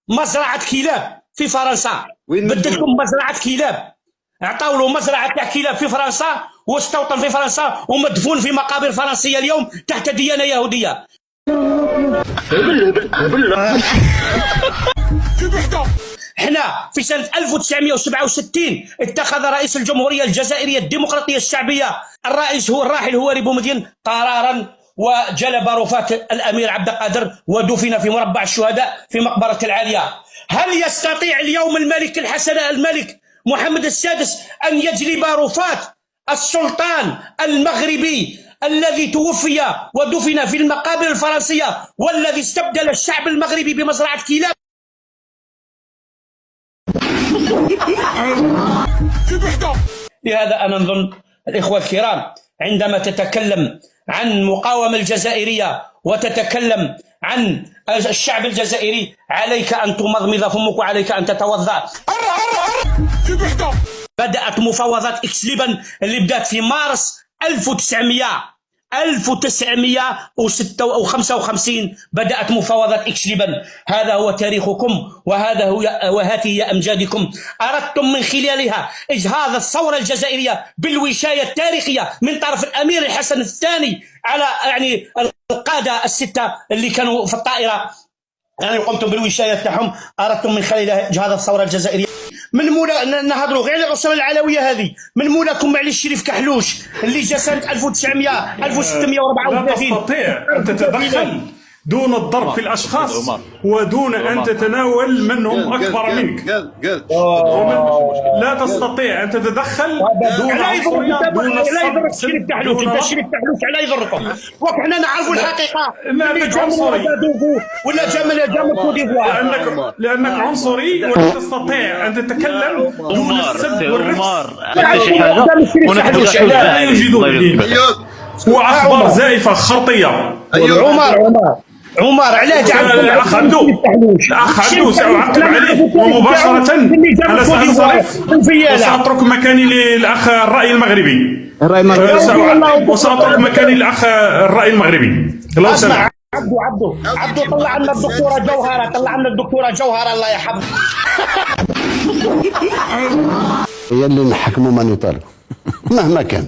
مزرعه كلاب في فرنسا، وين بدلكم مزرعه كلاب، عطاو له مزرعه تاع كلاب في فرنسا واستوطن في فرنسا ومدفون في مقابر فرنسيه اليوم تحت ديانه يهوديه. احنا في سنة 1967 اتخذ رئيس الجمهورية الجزائرية الديمقراطية الشعبية الرئيس هو الراحل هواري بومدين قرارا وجلب رفات الأمير عبد القادر ودفن في مربع الشهداء في مقبرة العالية. هل يستطيع اليوم الملك الحسن الملك محمد السادس أن يجلب رفات السلطان المغربي الذي توفي ودفن في المقابر الفرنسية والذي استبدل الشعب المغربي بمزرعة كلاب؟ لهذا أنا نظن الإخوة الكرام عندما تتكلم عن مقاومة الجزائرية وتتكلم عن الشعب الجزائري عليك أن تمضمض فمك وعليك أن تتوضأ. بدأت مفاوضات إكسليبن اللي بدأت في مارس 1955 بدأت مفاوضات إكسليبن. هذا هو تاريخكم وهذه هي أمجادكم. أردتم من خلالها إجهاض الثورة الجزائرية بالوشاية التاريخية من طرف الأمير الحسن الثاني على يعني القادة الستة اللي كانوا في الطائرة، يعني قمتم بالوشاية تاعهم. أردتم من خلالها إجهاض الثورة الجزائرية. من مولا نهضروا غير على الأسرة العلوية هذه، من مولاكم معلي الشريف كحلوش اللي جا سنة 1634. لا تستطيع أن تتدخل دون الضرب في الأشخاص ودون أن تتناول من هم أكبر منك. لا تستطيع أن تتدخل دون عنصرية دون الشريف كحلوش. أنت الشريف كحلوش على يضركم وحنا نعرفوا الحقيقة. لأنك عنصري ولا جامل كوديفوار. لأنك عنصري ولا تستطيع أن تتكلم دون السب والرفض. لا يوجد هو أخبار زائفة خرطية. عمر علاش الأخ عبدو سأعقب عليه ومباشرة أنا سأترك مكاني للأخ الرأي المغربي. وسأترك مكاني للأخ الرأي المغربي. اسمع عبدو طلع لنا الدكتورة جوهرة الله يحفظها. هي اللي نحكموا من يطالب مهما كان.